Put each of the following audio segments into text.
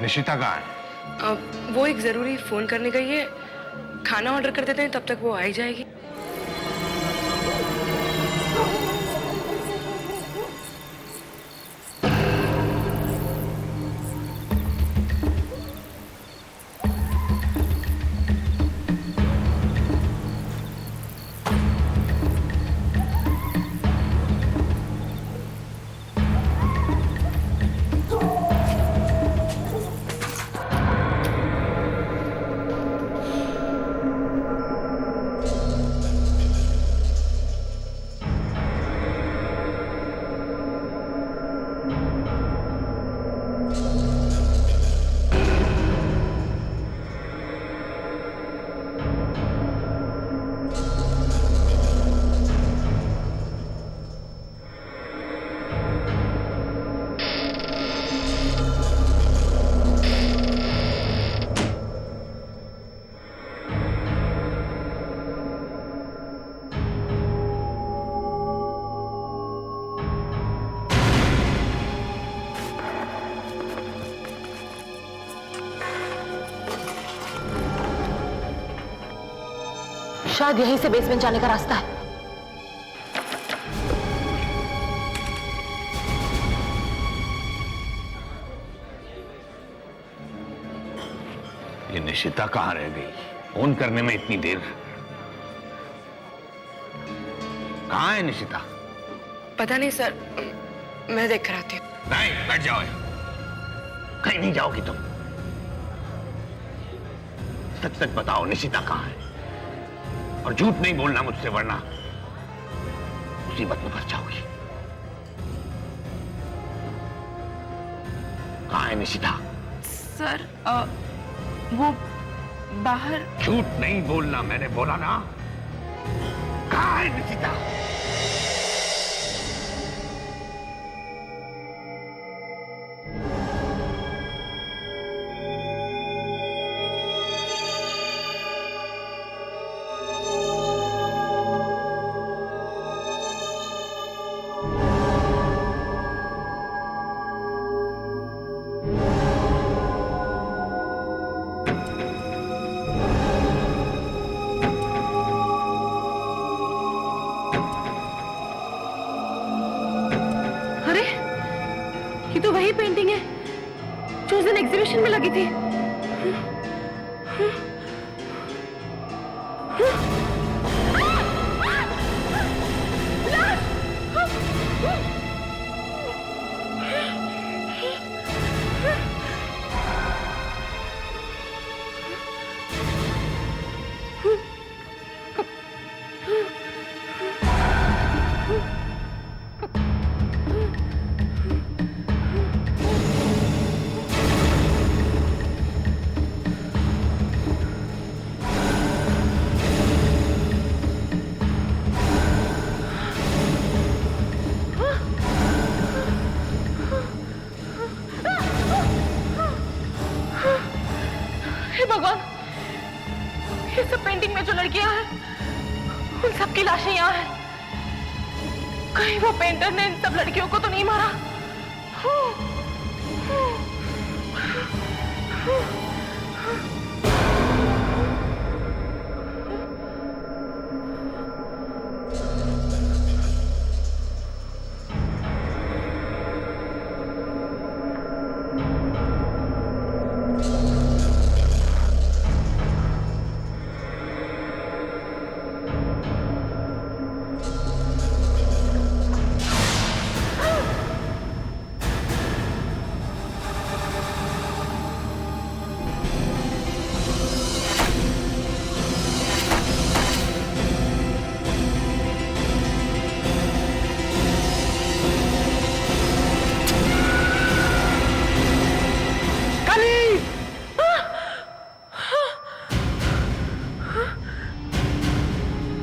निशिता कहाँ है? वो एक जरूरी फोन करने गई है। खाना ऑर्डर कर देते हैं, तब तक वो आ ही जाएगी। शायद यहीं से बेसमेंट जाने का रास्ता है। ये निशिता कहाँ रह गई? फोन करने में इतनी देर। कहाँ है निशिता? पता नहीं सर, मैं देख कर आती हूँ। नहीं, बैठ जाओ। कहीं नहीं जाओगी तुम। सच सच बताओ, निशिता कहाँ है? और झूठ नहीं बोलना मुझसे, वरना मुसीबत में फंस जाओगी। कहाँ है निशिता? सर वो बाहर। झूठ नहीं बोलना, मैंने बोला ना। कहाँ है निशिता? ये तो वही पेंटिंग है जो उस दिन एग्जीबिशन में लगी थी। भगवान, ये सब पेंटिंग में जो लड़कियां हैं उन सबकी लाशें यहाँ हैं। कहीं वो पेंटर ने इन सब लड़कियों को तो नहीं मारा?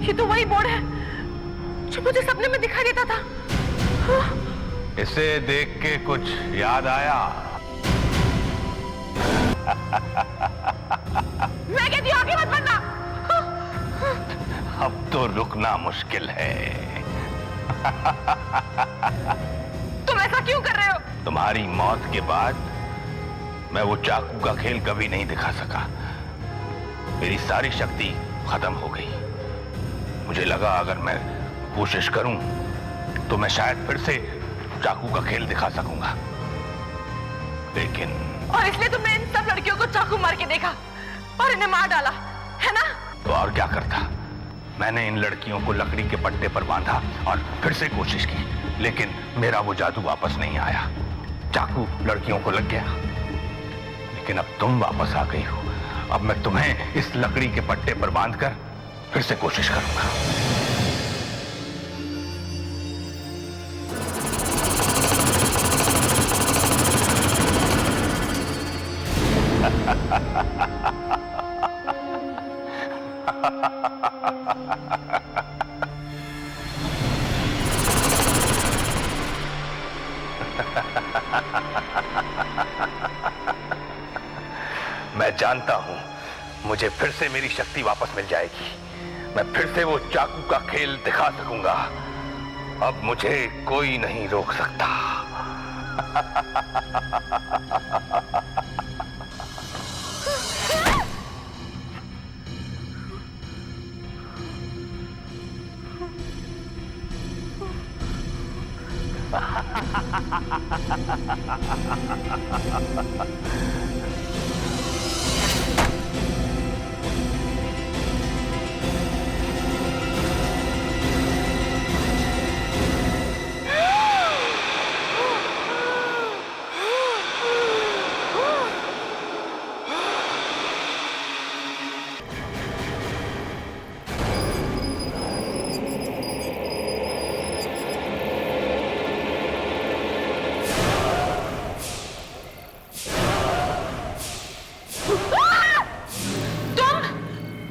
ये तो वही बोर्ड है जो मुझे सपने में दिखाई देता था। इसे देख के कुछ याद आया? मैं कहती हूँ आगे मत बढ़ना। अब तो रुकना मुश्किल है। तुम ऐसा क्यों कर रहे हो? तुम्हारी मौत के बाद मैं वो चाकू का खेल कभी नहीं दिखा सका। मेरी सारी शक्ति खत्म हो गई। मुझे लगा अगर मैं कोशिश करूं तो मैं शायद फिर से चाकू का खेल दिखा सकूंगा, लेकिन और इसलिए तुमने इन सब लड़कियों को चाकू मार के देखा और इन्हें मार डाला, है ना? तो और क्या करता। मैंने इन लड़कियों को लकड़ी के पट्टे पर बांधा और फिर से कोशिश की, लेकिन मेरा वो जादू वापस नहीं आया। चाकू लड़कियों को लग गया, लेकिन अब तुम वापस आ गई हो। अब मैं तुम्हें इस लकड़ी के पट्टे पर बांधकर फिर से कोशिश करूंगा। मैं जानता हूं मुझे फिर से मेरी शक्ति वापस मिल जाएगी। मैं फिर से वो चाकू का खेल दिखा सकूंगा। अब मुझे कोई नहीं रोक सकता।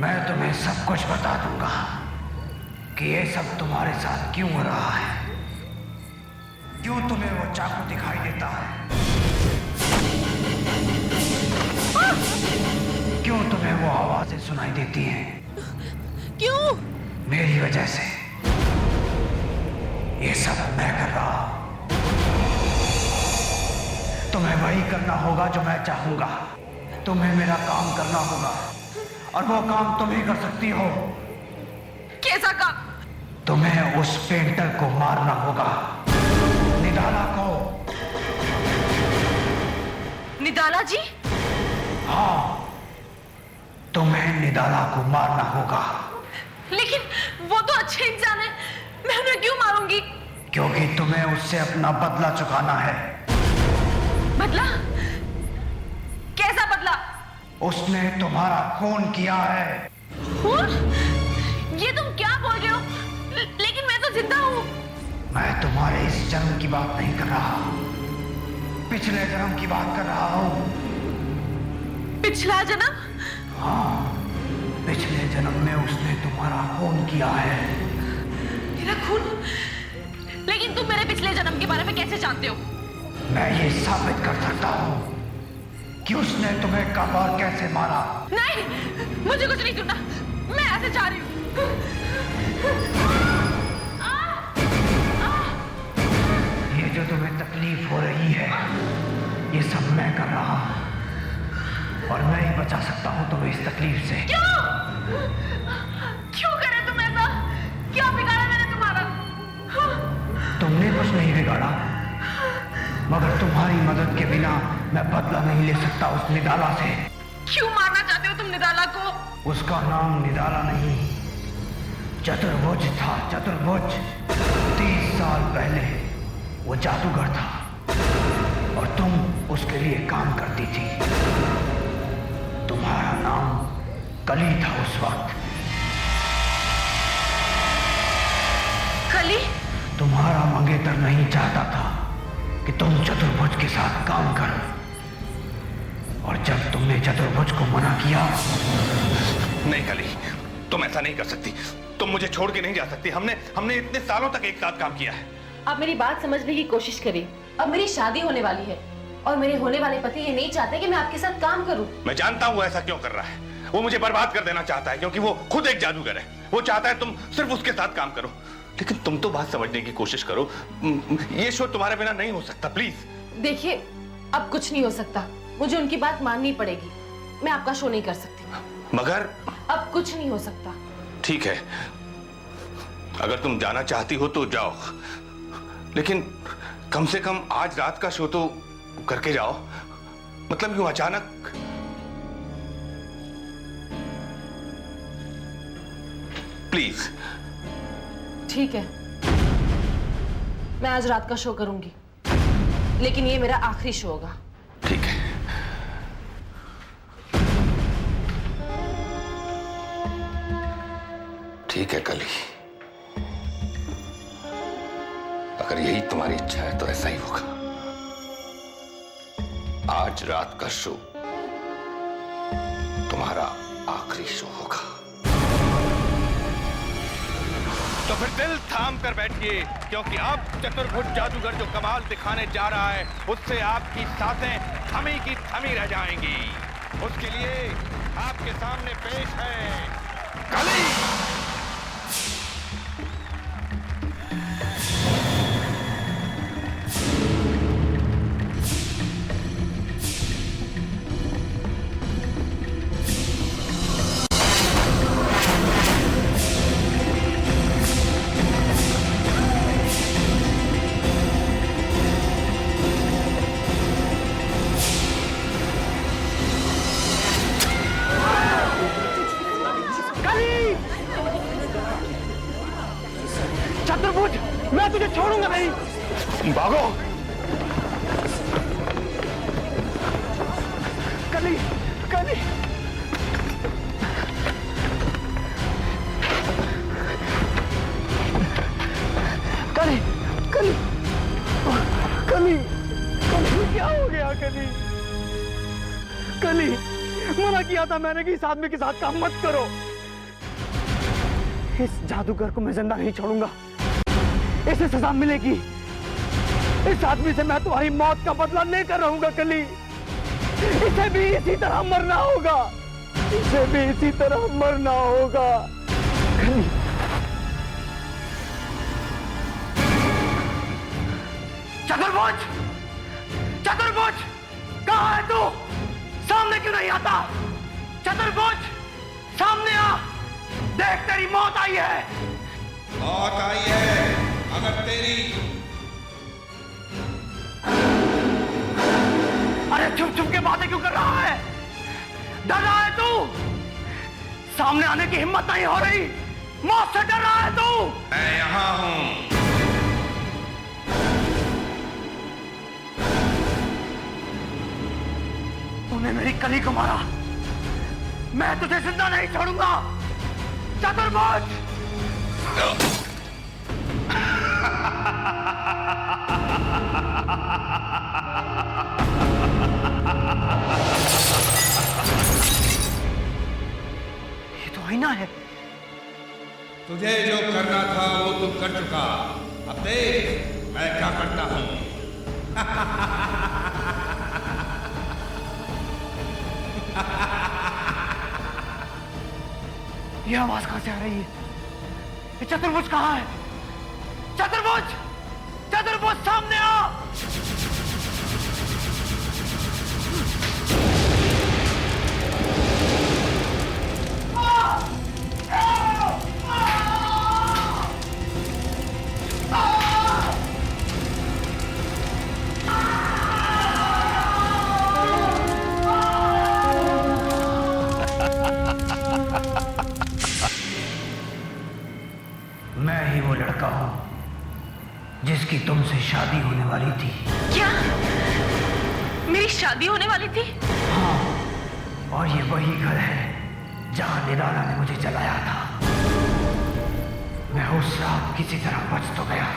मैं तुम्हें सब कुछ बता दूंगा कि ये सब तुम्हारे साथ क्यों हो रहा है, क्यों तुम्हें वो चाकू दिखाई देता है, क्यों तुम्हें वो आवाजें सुनाई देती हैं। क्यों? मेरी वजह से। ये सब मैं कर रहा हूं। तुम्हें वही करना होगा जो मैं चाहूंगा। तुम्हें मेरा काम करना होगा, और वो काम तुम ही कर सकती हो। कैसा काम? तुम्हें उस पेंटर को मारना होगा, निदाला को। निदाला जी? हाँ, तुम्हें निदाला को मारना होगा। लेकिन वो तो अच्छे इंसान है, मैं उन्हें क्यों मारूंगी? क्योंकि तुम्हें उससे अपना बदला चुकाना है। बदला? कैसा बदला? उसने तुम्हारा खून किया है। खून? ये तुम क्या बोल रहे हो? लेकिन मैं तो जिंदा हूँ। मैं तुम्हारे इस जन्म की बात नहीं कर रहा, पिछले जन्म की बात कर रहा हूँ। पिछला जन्म? हाँ, पिछले जन्म में उसने तुम्हारा खून किया है। मेरा खून? लेकिन तुम मेरे पिछले जन्म के बारे में कैसे जानते हो? मैं ये साबित कर सकता हूँ कि उसने तुम्हें कब और कैसे मारा। नहीं, मुझे कुछ नहीं सुनना। मैं ऐसे जा रही हूँ। ये जो तुम्हें तकलीफ हो रही है, ये सब मैं कर रहा हूँ, और मैं ही बचा सकता हूँ तुम्हें इस तकलीफ से। क्यों? क्यों करे तुम ऐसा? क्या बिगाड़ा मैंने तुम्हारा? तुमने कुछ नहीं बिगाड़ा, मगर तुम्हारी मदद के बिना मैं बदला नहीं ले सकता उस निदाला से। क्यों मारना चाहते हो तुम निदाला को? उसका नाम निदाला नहीं, चतुर्भुज था। चतुर्भुज 30 साल पहले वो जादूगर था, और तुम उसके लिए काम करती थी। तुम्हारा नाम कली था उस वक्त। कली? तुम्हारा मंगेतर नहीं चाहता था कि तुम चतुर्भुज के साथ काम करो, और जब तुमने चतुर्भुज को मना किया। नहीं कली, तुम ऐसा नहीं कर सकती। तुम मुझे छोड़ के नहीं जा सकती। हमने इतने सालों तक एक साथ काम किया है। आप मेरी बात समझने की कोशिश करिए। अब मेरी शादी होने वाली है, और मेरे होने वाले पति ये नहीं चाहते कि मैं आपके साथ काम करूं। मैं जानता हूँ वो ऐसा क्यों कर रहा है। वो मुझे बर्बाद कर देना चाहता है, क्योंकि वो खुद एक जादूगर है। वो चाहता है तुम सिर्फ उसके साथ काम करो। लेकिन तुम तो बात समझने की कोशिश करो। ये शो तुम्हारे बिना नहीं हो सकता। प्लीज देखिए, अब कुछ नहीं हो सकता। मुझे उनकी बात माननी पड़ेगी। मैं आपका शो नहीं कर सकती। मगर अब कुछ नहीं हो सकता। ठीक है, अगर तुम जाना चाहती हो तो जाओ, लेकिन कम से कम आज रात का शो तो करके जाओ। मतलब यूं अचानक। प्लीज। ठीक है, मैं आज रात का शो करूंगी, लेकिन ये मेरा आखिरी शो होगा। ठीक है। ठीक है कली, अगर यही तुम्हारी इच्छा है तो ऐसा ही होगा। आज रात का शो तुम्हारा आखिरी शो होगा। तो फिर दिल थाम कर बैठिए, क्योंकि अब चतुर्भुज जादूगर जो कमाल दिखाने जा रहा है उससे आपकी सांसें थमी की थमी रह जाएंगी। उसके लिए आपके सामने पेश है कली। चतुर्भुज, मैं तुझे छोड़ूंगा नहीं। भागो। कली, कली, कली, कली, कली, कली, क्या हो गया कली? कली, मना किया था मैंने कि इस आदमी के साथ काम मत करो। इस जादूगर को मैं जिंदा नहीं छोड़ूंगा, इसे सजा मिलेगी। इस आदमी से मैं तुम्हारी मौत का बदला लेकर रहूंगा कली। इसे भी इसी तरह मरना होगा, इसे भी इसी तरह मरना होगा कली। चतुर्भुज, चतुर्भुज, कहाँ है तू? सामने क्यों नहीं आता? चतुर्भुज, सामने आ, देख तेरी मौत आई है। मौत आई है अगर तेरी। अरे चुप चुप के बातें क्यों कर रहा है? डर रहा है तू? सामने आने की हिम्मत नहीं हो रही? मौत से डर रहा है तू? मैं यहां हूं। तूने मेरी कली को मारा, मैं तुझे जिंदा नहीं छोड़ूंगा। चतुर्भुज, ये तो आईना है। तुझे जो करना था वो तू कर चुका, अब देख मैं क्या करता हूं। ये आवाज कहां से आ रही है? ये चतुर्भुज कहां है? चतुर्भुज, चतुर्भुज, सामने आ। मैं ही वो लड़का हूं जिसकी तुमसे शादी होने वाली थी। क्या मेरी शादी होने वाली थी? हाँ, और ये वही घर है जहां निराला ने मुझे जलाया था। मैं उस रात किसी तरह बच तो गया,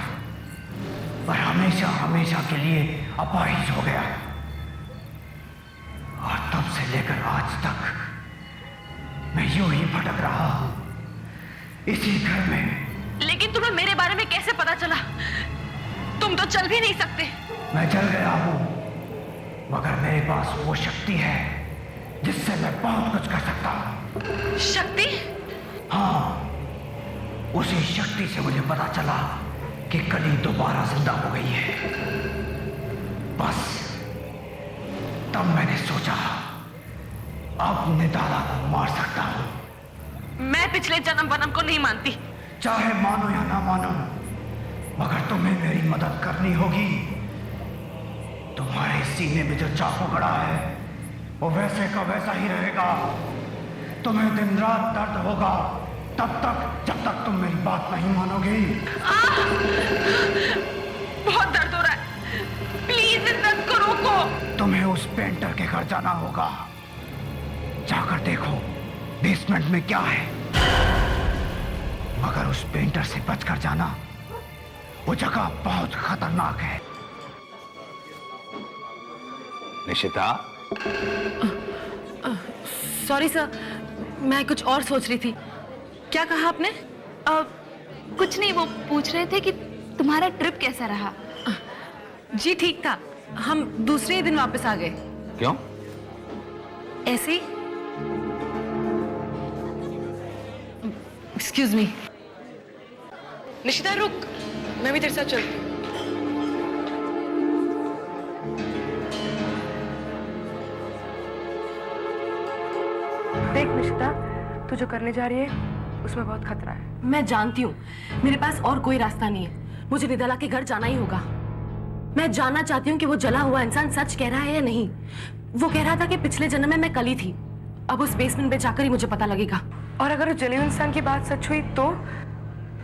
पर हमेशा हमेशा के लिए अपाहिज हो गया। और तब से लेकर आज तक मैं यूं ही भटक रहा हूं इसी घर में। लेकिन तुम्हें मेरे बारे में कैसे पता चला? तुम तो चल भी नहीं सकते। मैं चल गया हूं, मगर मेरे पास वो शक्ति है जिससे मैं बहुत कुछ कर सकता हूं। शक्ति? हाँ, उसी शक्ति से मुझे पता चला कि कली दोबारा जिंदा हो गई है। बस तब मैंने सोचा अब निदाला को मार सकता हूं। मैं पिछले जन्म वनम को नहीं मानती। चाहे मानो या ना मानो, मगर तुम्हें मेरी मदद करनी होगी। तुम्हारे सीने में जो चाकू गड़ा है वो वैसे का वैसा ही रहेगा। तुम्हें दिन रात दर्द होगा तब तक जब तक तुम मेरी बात नहीं मानोगी। बहुत दर्द हो रहा है, प्लीज इस दर्द को रोको। तुम्हें उस पेंटर के घर जाना होगा। जाकर देखो बेसमेंट में क्या है, मगर उस पेंटर से बचकर जाना। वो जगह बहुत खतरनाक है। निशिता, सॉरी सर, मैं कुछ और सोच रही थी। क्या कहा आपने? कुछ नहीं, वो पूछ रहे थे कि तुम्हारा ट्रिप कैसा रहा। जी ठीक था, हम दूसरे ही दिन वापस आ गए। क्यों? ऐसे ही। Excuse me. निशिता रुक, मैं भी तेरे साथ चलती हूँ। देख निशिता, तू जो करने जा रही है उसमें बहुत खतरा है। मैं जानती हूँ, मेरे पास और कोई रास्ता नहीं है। मुझे निदाला के घर जाना ही होगा। मैं जानना चाहती हूँ कि वो जला हुआ इंसान सच कह रहा है या नहीं। वो कह रहा था कि पिछले जन्म में मैं कली थी। अब उस बेसमेंट पे जाकर ही मुझे पता लगेगा। और अगर उस जले हुए इंसान की बात सच हुई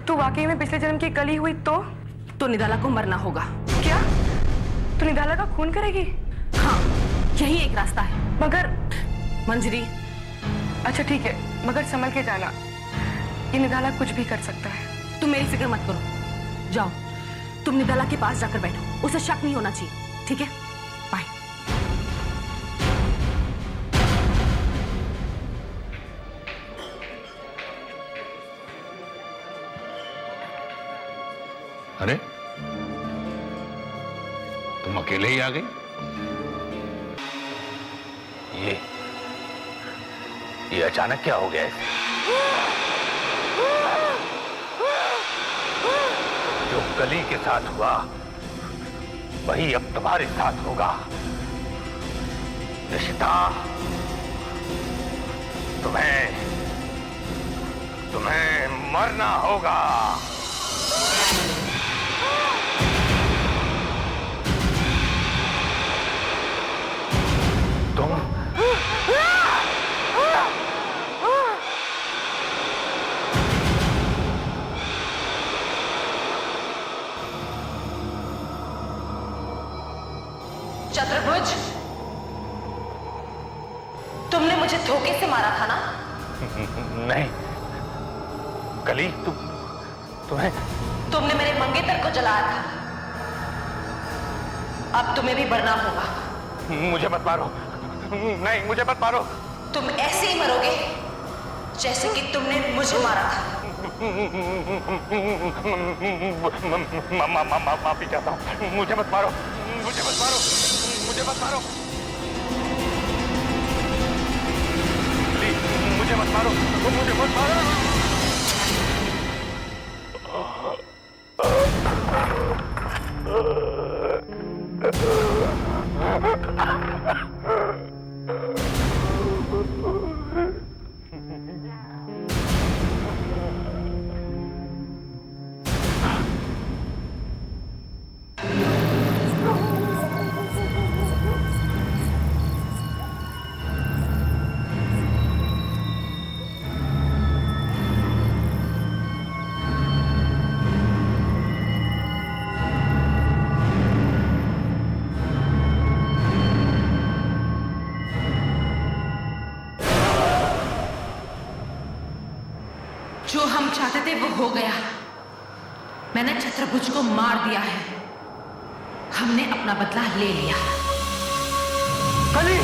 तो वाकई में पिछले जन्म की कली हुई तो निदाला को मरना होगा। क्या तू निदाला का खून करेगी? हाँ, यही एक रास्ता है। मगर मंजरी, अच्छा ठीक है, मगर संभल के जाना। ये निदाला कुछ भी कर सकता है। तुम मेरी फिक्र मत करो। जाओ, तुम निदाला के पास जाकर बैठो। उसे शक नहीं होना चाहिए, ठीक है? बाय। अरे तुम अकेले ही आ गई? ये अचानक क्या हो गया है? जो कली के साथ हुआ वही अब तुम्हारे साथ होगा। निशिता, तुम्हें मरना होगा। तुम चतुर्भुज, तुमने मुझे धोखे से मारा था ना? नहीं कली, तुमने मेरे मंगेतर को जलाया था। अब तुम्हें भी मरना होगा। मुझे मत मारो। नहीं, मुझे मत मारो। तुम ऐसे ही मरोगे जैसे कि तुमने मुझे मारा था। माफी चाहता हूँ। मुझे मत मारो। मुझे मत मारो। मुझे मत मारो। प्लीज, मुझे मत मारो। मुझे मत मारो। जो हम चाहते थे वो हो गया। मैंने चतुर्भुज को मार दिया है। हमने अपना बदला ले लिया। कली!